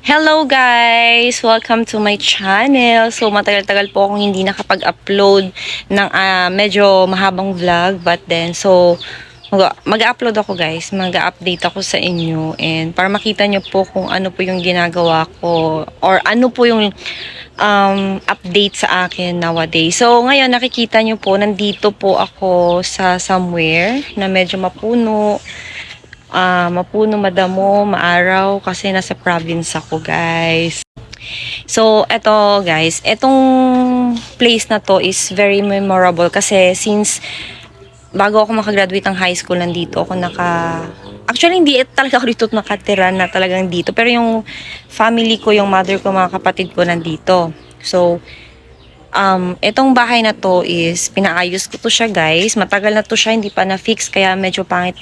Hello guys! Welcome to my channel. So matagal-tagal po akong hindi nakapag-upload ng medyo mahabang vlog, but then mag-upload ako guys, mag-update ako sa inyo and para makita nyo po kung ano po yung ginagawa ko or ano po yung update sa akin nowadays. So ngayon nakikita nyo po, nandito po ako sa somewhere na medyo mapuno, madamo, maaraw kasi nasa province ako guys. So eto guys, etong place na to is very memorable kasi since bago ako makagraduate ng high school nandito ako actually hindi talaga ako dito nakatira na talagang dito, pero yung family ko, yung mother ko, mga kapatid ko nandito. So itong bahay na to is pinaayos ko to siya guys. Matagal na to siya, hindi pa na-fix kaya medyo pangit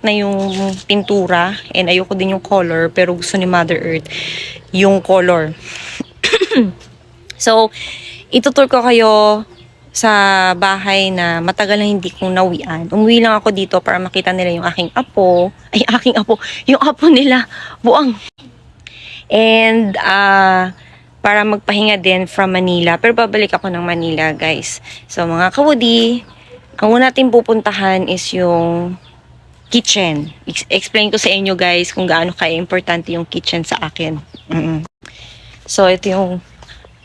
na yung pintura and ayoko din yung color, pero gusto ni Mother Earth yung color. So itutur ko kayo sa bahay na matagal na hindi kong nawian. Umuwi lang ako dito para makita nila yung aking apo. Yung apo nila, buang. And para magpahinga din from Manila. Pero babalik ako ng Manila, guys. So, mga kawudi, ang una natin pupuntahan is yung kitchen. Explain ko sa inyo, guys, kung gaano ka-importante yung kitchen sa akin. So, ito yung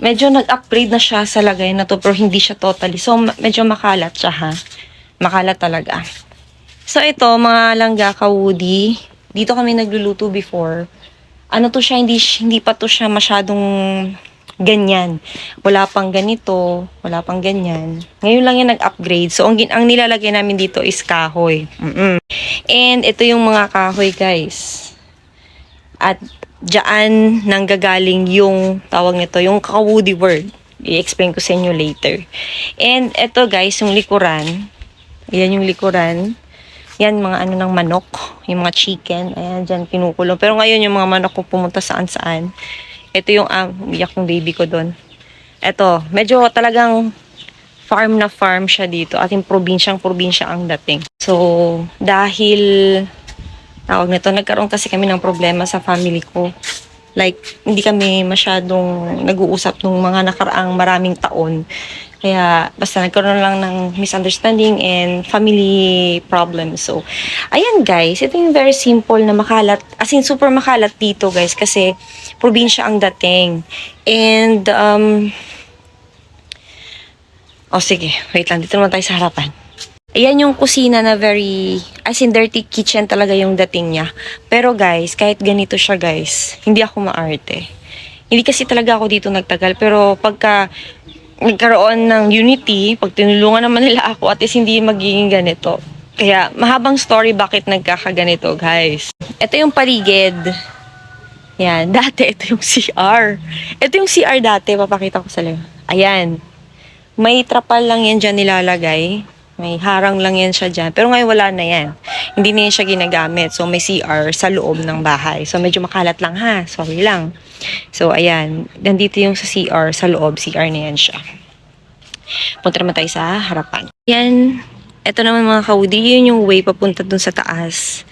medyo nag-upgrade na siya sa lagay na to, pero hindi siya totally. So, medyo makalat siya, ha? Makalat talaga. So, ito, mga langga, kawudi. Dito kami nagluluto before. Ano to siya, hindi pa to siya masyadong ganyan. Wala pang ganito, wala pang ganyan. Ngayon lang yan nag-upgrade. So, ang nilalagay namin dito is kahoy. And ito yung mga kahoy, guys. At dyan nanggagaling yung tawag nito, yung kawudi word. I-explain ko sa inyo later. And ito, guys, yung likuran. Ayan yung likuran. Yan, mga ano ng manok, yung mga chicken, ayan, dyan kinukulong. Pero ngayon, yung mga manok ko pumunta saan-saan. Ito yung, umiyak yung baby ko doon. Ito, medyo talagang farm na farm siya dito. Ating probinsyang-probinsya ang dating. So, dahil, tawag nito, nagkaroon kasi kami ng problema sa family ko. Like, hindi kami masyadong nag-uusap nung mga nakaraang maraming taon. Kaya, basta nagkaroon lang ng misunderstanding and family problems. So, ayan guys, ito yung very simple na makalat. As in, super makalat dito guys, kasi probinsya ang dating. And, sige, wait lang, dito naman tayo sa harapan. Ayan yung kusina na very, as in dirty kitchen talaga yung dating niya. Pero guys, kahit ganito siya guys, hindi ako maarte. Hindi kasi talaga ako dito nagtagal, pero pagka nagkaroon ng unity, pag tinulungan naman nila ako, at least hindi magiging ganito. Kaya, mahabang story bakit nagkakaganito, guys. Ito yung paligid. Yan, dati ito yung CR. Ito yung CR dati, papakita ko sa live. Ayan. May trapal lang yan dyan nilalagay. May harang lang yan siya dyan. Pero ngayon wala na yan. Hindi na yan siya ginagamit. So, may CR sa loob ng bahay. So, medyo makalat lang ha. Sorry lang. So, ayan. Nandito yung sa CR, sa loob. CR na yan siya. Punta naman tayo sa harapan. Yan. Ito naman mga kawudi. Yun yung way papunta dun sa taas.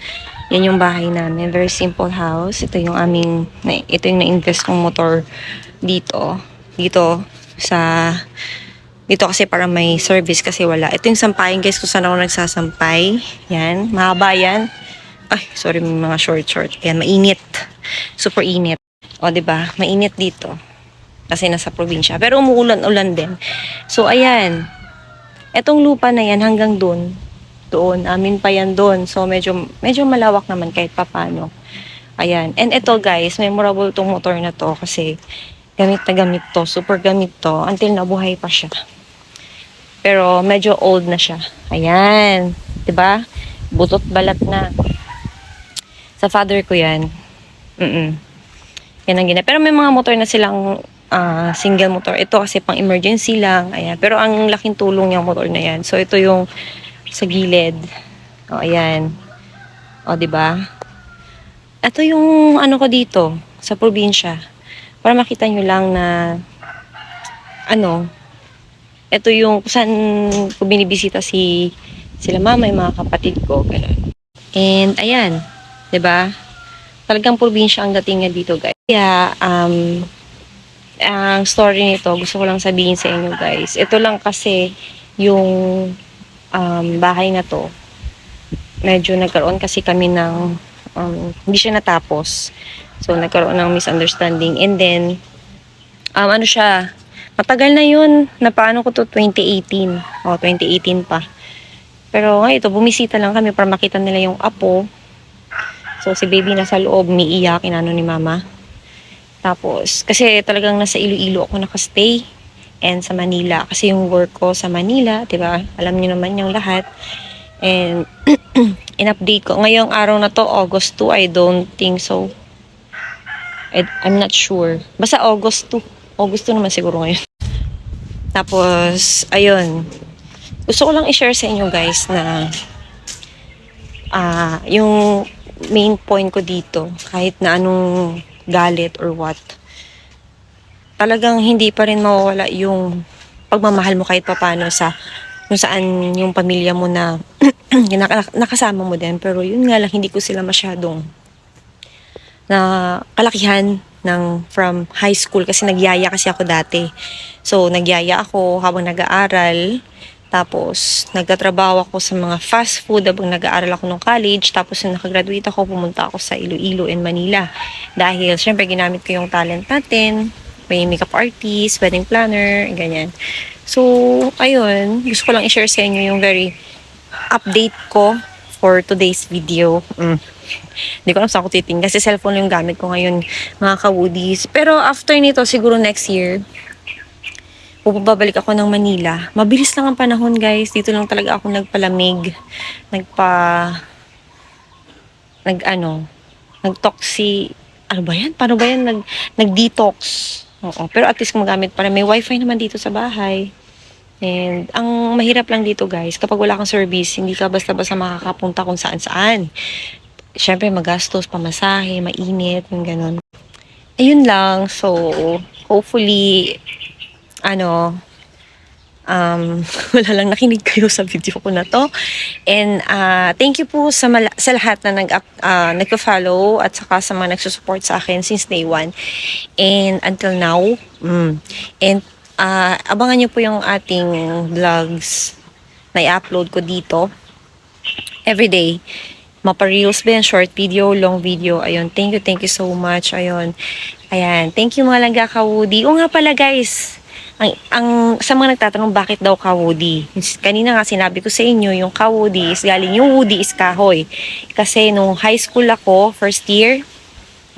Yan yung bahay namin. Very simple house. Ito yung na-invest kong motor dito. Dito kasi para may service kasi wala. Ito yung sampayan guys kung saan ako nagsasampay. Yan. Mahaba yan. Ay, sorry, may mga short. Yan, mainit. Super init. O, diba? Mainit dito. Kasi nasa probinsya. Pero umuulan-ulan din. So, ayan. Etong lupa na yan hanggang doon. Doon. Amin pa yan doon. So, medyo malawak naman kahit papano. Ayan. And ito guys, memorable tong motor na to kasi gamit na gamit to. Super gamit to. Until nabuhay pa siya. Pero medyo old na siya. Ayan. 'Di ba? Butot balat na. Sa father ko 'yan. Yan ang gina. Pero may mga motor na silang single motor. Ito kasi pang emergency lang. Ayan. Pero ang laking tulong yung motor na 'yan. So ito yung sa gilid. O ayan. O 'di ba? Ito yung ano ko dito sa probinsya. Para makita nyo lang na ito yung saan ko binibisita sila mama, yung mga kapatid ko, gano'n. And ayan, 'di ba? Talagang probinsya ang dating niya dito, guys. Yeah, ang story nito, gusto ko lang sabihin sa inyo guys. Ito lang kasi yung bahay na to. Medyo nagkaroon kasi kami ng hindi siya natapos. So nagkaroon ng misunderstanding and then ano siya, matagal na yun. Napaano ko to 2018. 2018 pa. Pero nga ito, bumisita lang kami para makita nila yung apo. So si baby nasa loob, umiiyak, inano ni mama. Tapos, kasi talagang nasa Iloilo ako nakastay and sa Manila. Kasi yung work ko sa Manila, 'di ba? Alam niyo naman yung lahat. And in-update ko. Ngayong araw na to, August 2, I don't think so. I'm not sure. Basta August 2. August 2 naman siguro ngayon. Tapos, ayun. Gusto ko lang i-share sa inyo guys na yung main point ko dito, kahit na anong galit or what, talagang hindi pa rin mawawala yung pagmamahal mo kahit papano sa kung saan yung pamilya mo na nakasama mo din. Pero yun nga lang, hindi ko sila masyadong na kalakihan ng from high school kasi nagyaya kasi ako dati. So, nagyaya ako habang nag-aaral. Tapos, nagtatrabaho ako sa mga fast food habang nag-aaral ako ng college. Tapos, nung nakagraduate ako, pumunta ako sa Iloilo and Manila. Dahil, syempre, ginamit ko yung talent natin. May makeup artist, wedding planner, ganyan. So, ayun. Gusto ko lang i-share sa inyo yung very update ko for today's video. Hindi ko alam saan ko titingin kasi cellphone yung gamit ko ngayon, mga ka-woodies. Pero after nito, siguro next year, babalik ako ng Manila. Mabilis lang ang panahon, guys. Dito lang talaga ako nagpalamig. Nag-toxi. Ano ba yan? Paano ba yan? Nag-detox. Oo. Pero at least magamit para may wifi naman dito sa bahay. And ang mahirap lang dito, guys, kapag wala kang service, hindi ka basta-basta makakapunta kung saan-saan. Syempre, magastos, pamasahe, mainit, yung ganun. Ayun lang. So, hopefully, wala lang nakinig kayo sa video ko na to. And thank you po sa lahat na nagpa-follow at saka sa mga nagsusupport sa akin since day one. And until now, and abangan nyo po yung ating vlogs na i-upload ko dito everyday. Mapa-reels ba yan, short video, long video. Ayun, thank you so much. Ayun, ayan, thank you mga langga ka-woody. O nga pala guys, ang sa mga nagtatanong bakit daw ka-woody. Kanina nga sinabi ko sa inyo, yung ka-woody is galing, yung woody is kahoy. Kasi nung high school ako, first year,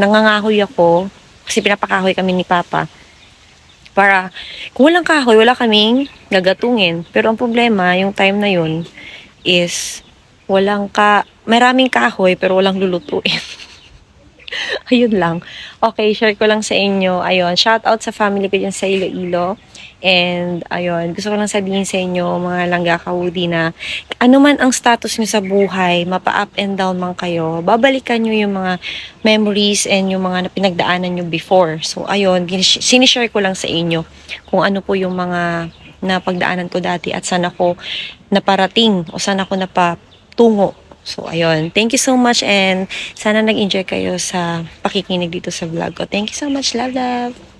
nangangahoy ako, kasi pinapakahoy kami ni Papa. Para, kung walang kahoy, wala kaming gagatungin. Pero ang problema, yung time na yun, is, maraming kahoy, pero walang lulutuin. Ayun lang. Okay, share ko lang sa inyo. Ayun, shout out sa family ko dyan sa Iloilo. And, ayun, gusto ko lang sabihin sa inyo, mga langga ka-woody, na ano man ang status nyo sa buhay, mapa-up and down man kayo, babalikan nyo yung mga memories and yung mga pinagdaanan nyo before. So, ayun, sinishare ko lang sa inyo kung ano po yung mga napagdaanan ko dati at saan ako naparating o saan ako napatungo. So, ayun. Thank you so much and sana nag-enjoy kayo sa pakikinig dito sa vlog ko. Thank you so much. Love, love!